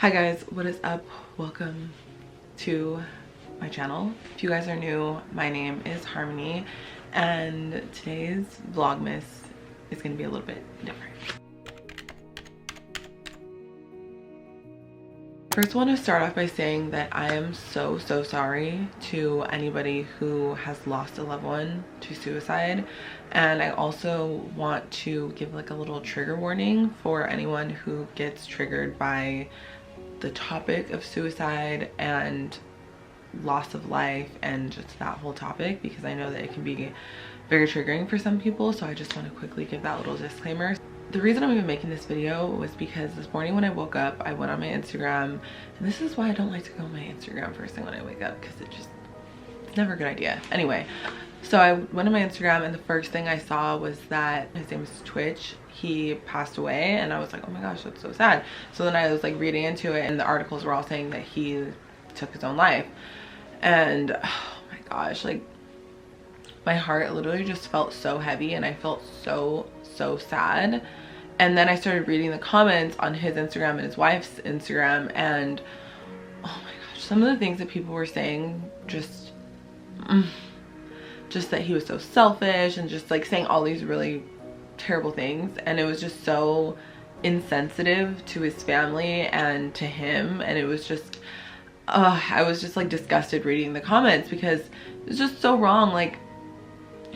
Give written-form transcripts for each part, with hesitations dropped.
Hi guys, what is up? Welcome to my channel. If you guys are new, my name is Harmony and today's vlogmas is going to be a little bit different. First, I want to start off by saying that I am so sorry to anybody who has lost a loved one to suicide, and I also want to give like a little trigger warning for anyone who gets triggered by the topic of suicide and loss of life and just that whole topic, because I know that it can be very triggering for some people. So I just want to quickly give that little disclaimer. The reason I'm even making this video was because this morning when I woke up, I went on my Instagram, and this is why I don't like to go on my Instagram first thing when I wake up, because it's never a good idea. Anyway, so I went on my Instagram and the first thing I saw was that his name is Twitch. He passed away, and I was like, oh my gosh, that's so sad. So then I was like reading into it, and the articles were all saying that he took his own life. And oh my gosh, like my heart literally just felt so heavy, and I felt so sad. And then I started reading the comments on his Instagram and his wife's Instagram, and oh my gosh, some of the things that people were saying, just that he was so selfish, and just like saying all these really terrible things, and it was just so insensitive to his family and to him. And it was just I was just like disgusted reading the comments, because it's just so wrong. Like,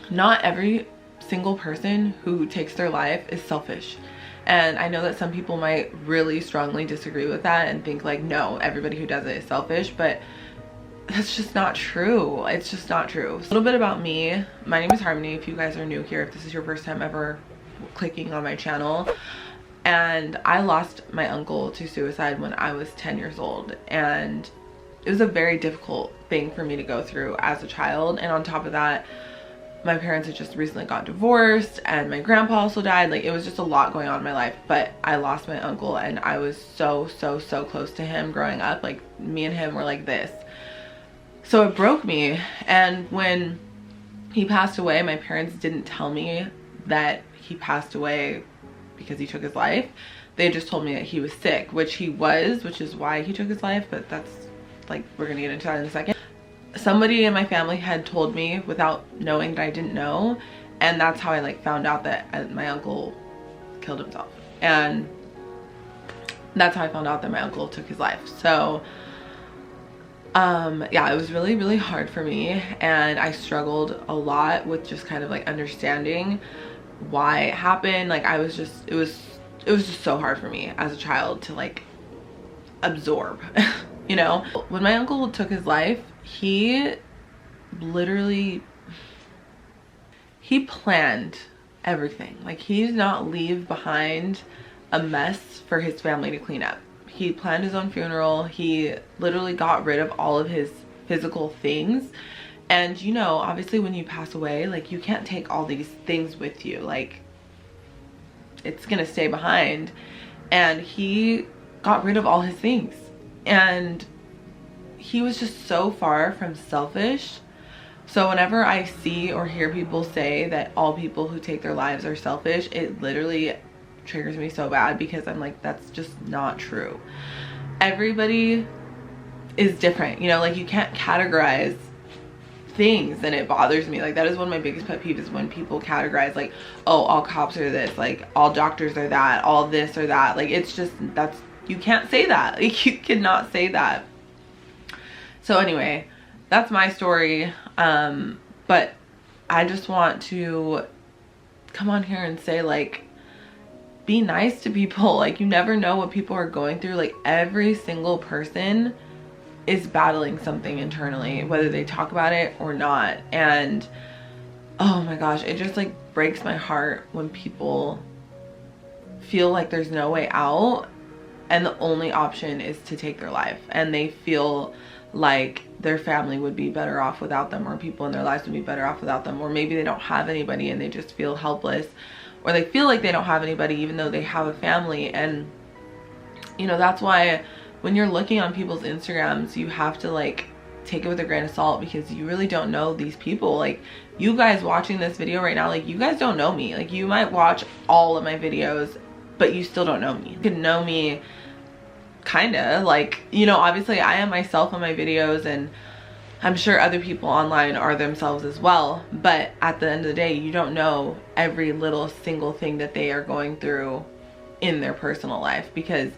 not every single person who takes their life is selfish. And I know that some people might really strongly disagree with that and think like, no, everybody who does it is selfish, but that's just not true. It's just not true. A little bit about me. My name is Harmony. If you guys are new here, if this is your first time ever clicking on my channel, and I lost my uncle to suicide when I was 10 years old, and it was a very difficult thing for me to go through as a child. And on top of that, my parents had just recently got divorced, and my grandpa also died. Like, it was just a lot going on in my life. But I lost my uncle, and I was so close to him growing up. Like, me and him were like this. So it broke me. And when he passed away, my parents didn't tell me that he passed away because he took his life. They just told me that he was sick, which he was, which is why he took his life. But that's like, we're gonna get into that in a second. Somebody in my family had told me without knowing that I didn't know, and that's how I like found out that my uncle killed himself. And that's how I found out that my uncle took his life. So yeah, it was really hard for me, and I struggled a lot with just kind of like understanding why it happened. Like, I was just, it was just so hard for me as a child to like absorb. You know, when my uncle took his life, he literally, he planned everything. Like, he did not leave behind a mess for his family to clean up. He planned his own funeral. He literally got rid of all of his physical things. And you know, obviously when you pass away, like, you can't take all these things with you. Like, it's gonna stay behind. And he got rid of all his things. And he was just so far from selfish. So whenever I see or hear people say that all people who take their lives are selfish, it literally triggers me so bad, because I'm like, that's just not true. Everybody is different, you know, like, you can't categorize things, and it bothers me. Like, that is one of my biggest pet peeves, is when people categorize, like, oh, all cops are this, like, all doctors are that, all this or that. Like, it's just, that's, you can't say that. Like, you cannot say that. So anyway, that's my story. But I just want to come on here and say, like, be nice to people. Like, you never know what people are going through. Like, every single person is battling something internally, whether they talk about it or not. And oh my gosh, it just like breaks my heart when people feel like there's no way out, and the only option is to take their life, and they feel like their family would be better off without them, or people in their lives would be better off without them, or maybe they don't have anybody and they just feel helpless, or they feel like they don't have anybody even though they have a family. And you know, that's why when you're looking on people's Instagrams, you have to like take it with a grain of salt, because you really don't know these people. Like, you guys watching this video right now, like, you guys don't know me. Like, you might watch all of my videos, but you still don't know me. You can know me kinda. Like, you know, obviously I am myself on my videos, and I'm sure other people online are themselves as well, but at the end of the day, you don't know every little single thing that they are going through in their personal life, because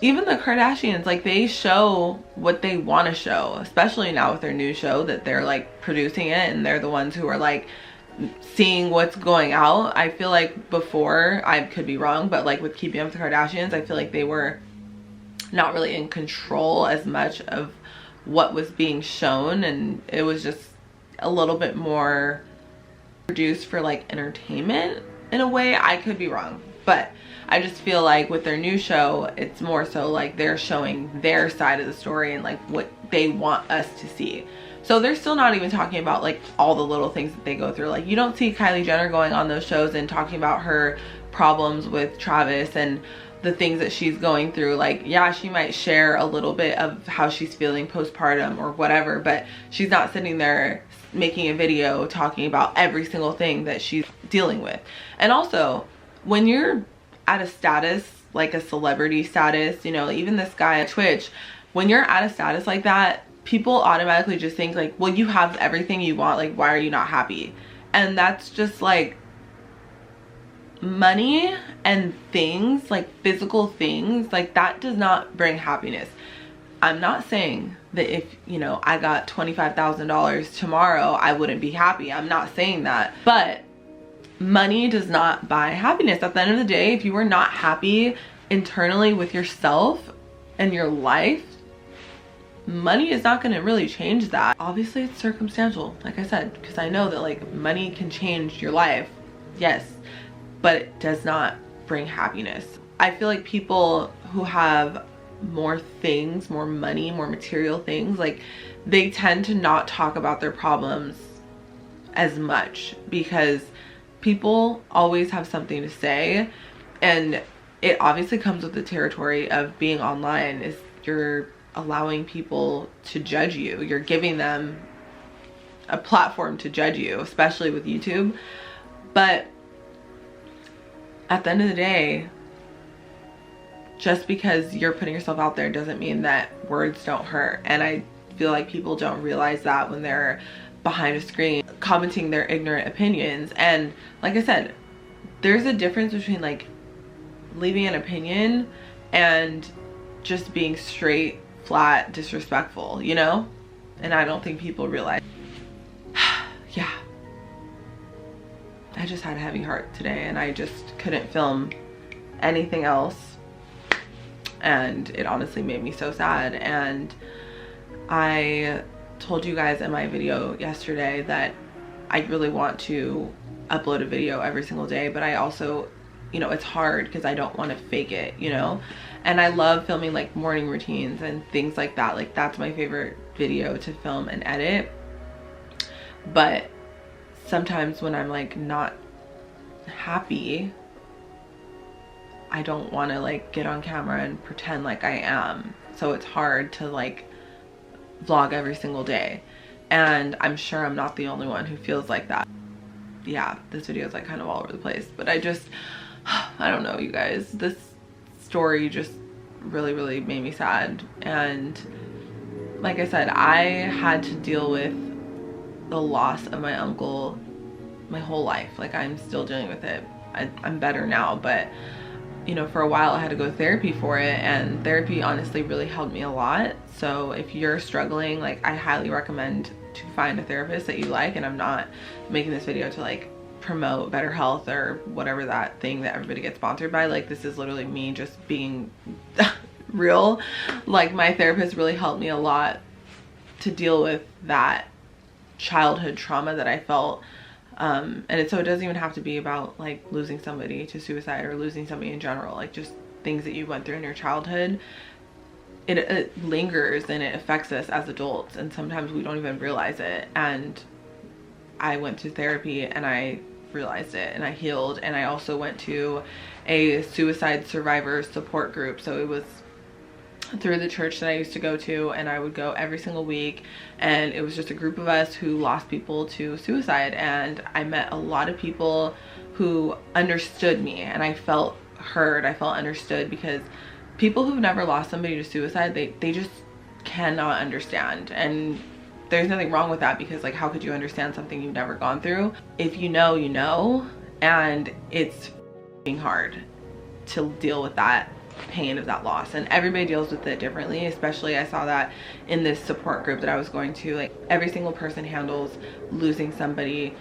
even the Kardashians, like, they show what they want to show, especially now with their new show that they're like producing it, and they're the ones who are like seeing what's going out. I feel like before, I could be wrong, but like with Keeping Up with the Kardashians, I feel like they were not really in control as much of what was being shown, and it was just a little bit more produced for like entertainment in a way. I could be wrong, but I just feel like with their new show, it's more so like they're showing their side of the story and like what they want us to see. So they're still not even talking about like all the little things that they go through. Like, you don't see Kylie Jenner going on those shows and talking about her problems with Travis and the things that she's going through. Like, yeah, she might share a little bit of how she's feeling postpartum or whatever, but she's not sitting there making a video talking about every single thing that she's dealing with. And also, when you're at a status, like a celebrity status, you know, even this guy at Twitch, when you're at a status like that, people automatically just think like, well, you have everything you want, like, why are you not happy? And that's just like, money and things, like physical things, like that does not bring happiness. I'm not saying that if, you know, I got $25,000 tomorrow, I wouldn't be happy. I'm not saying that, but money does not buy happiness. At the end of the day, if you are not happy internally with yourself and your life, money is not going to really change that. Obviously it's circumstantial, like I said, because I know that like money can change your life, yes, but it does not bring happiness. I feel like people who have more things, more money, more material things, like, they tend to not talk about their problems as much, because people always have something to say, and it obviously comes with the territory of being online. Is you're allowing people to judge you, you're giving them a platform to judge you, especially with YouTube. But at the end of the day, just because you're putting yourself out there doesn't mean that words don't hurt. And I feel like people don't realize that when they're behind a screen commenting their ignorant opinions. And like I said, there's a difference between like leaving an opinion and just being straight, flat, disrespectful, you know? And I don't think people realize. Yeah. I just had a heavy heart today, and I just couldn't film anything else, and it honestly made me so sad. And I told you guys in my video yesterday that I really want to upload a video every single day, but I also, you know, it's hard because I don't want to fake it, you know? And I love filming like morning routines and things like that. Like, that's my favorite video to film and edit. But sometimes when I'm like not happy, I don't want to like get on camera and pretend like I am. So it's hard to like vlog every single day. And I'm sure I'm not the only one who feels like that. Yeah, this video is like kind of all over the place, but I don't know, you guys. This story just really made me sad. And like I said, I had to deal with the loss of my uncle my whole life. Like, I'm still dealing with it. I'm better now, but you know, for a while I had to go to therapy for it, and therapy honestly really helped me a lot. So if you're struggling, like, I highly recommend to find a therapist that you like. And I'm not making this video to like promote better health or whatever that thing that everybody gets sponsored by. Like, this is literally me just being real. Like, my therapist really helped me a lot to deal with that childhood trauma that I felt. So it doesn't even have to be about like losing somebody to suicide or losing somebody in general. Like, just things that you went through in your childhood, it lingers and it affects us as adults, and sometimes we don't even realize it. And I went to therapy and I realized it, and I healed. And I also went to a suicide survivor support group. So it was through the church that I used to go to, and I would go every single week, and it was just a group of us who lost people to suicide. And I met a lot of people who understood me, and I felt heard, I felt understood, because people who've never lost somebody to suicide, they just cannot understand. And there's nothing wrong with that, because like, how could you understand something you've never gone through? If you know, you know, and it's being hard to deal with that pain of that loss, and everybody deals with it differently. Especially I saw that in this support group that I was going to, like, every single person handles losing somebody,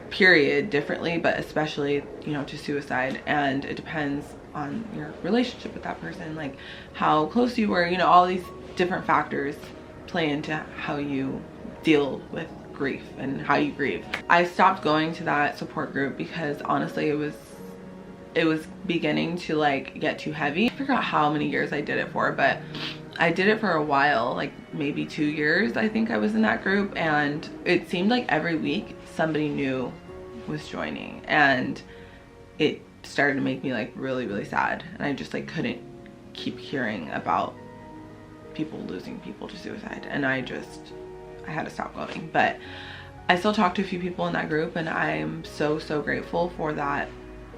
period, differently, but especially, you know, to suicide. And it depends on your relationship with that person, like how close you were, you know, all these different factors play into how you deal with grief and how you grieve. I stopped going to that support group because honestly it was beginning to like get too heavy. I forgot how many years I did it for, but I did it for a while, like maybe 2 years I think I was in that group, and it seemed like every week somebody new was joining, and it started to make me like really sad, and I just like couldn't keep hearing about people losing people to suicide, and I had to stop going. But I still talk to a few people in that group, and I'm so grateful for that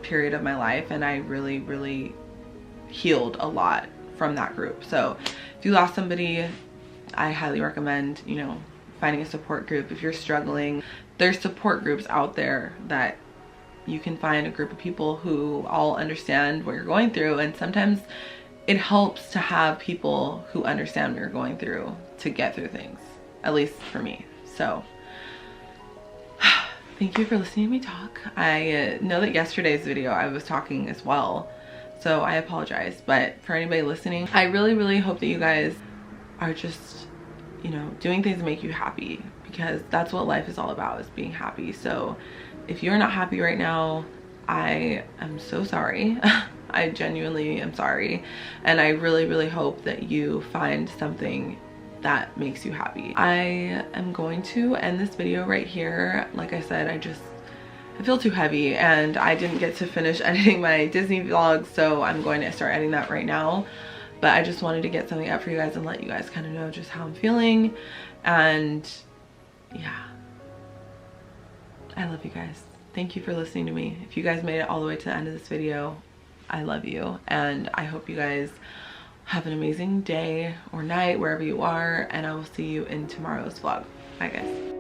period of my life, and I really healed a lot from that group. So if you lost somebody, I highly recommend, you know, finding a support group. If you're struggling, there's support groups out there that you can find a group of people who all understand what you're going through, and sometimes it helps to have people who understand what you're going through to get through things, at least for me. So thank you for listening to me talk. I know that yesterday's video I was talking as well, so I apologize. But for anybody listening, I really hope that you guys are just, you know, doing things that make you happy, because that's what life is all about, is being happy. So if you're not happy right now, I am so sorry. I genuinely am sorry, and I really hope that you find something that makes you happy. I am going to end this video right here. Like I said, I feel too heavy, and I didn't get to finish editing my Disney vlog, so I'm going to start editing that right now. But I just wanted to get something up for you guys and let you guys kind of know just how I'm feeling. And yeah, I love you guys. Thank you for listening to me. If you guys made it all the way to the end of this video, I love you, and I hope you guys have an amazing day or night wherever you are, and I will see you in tomorrow's vlog. Bye guys.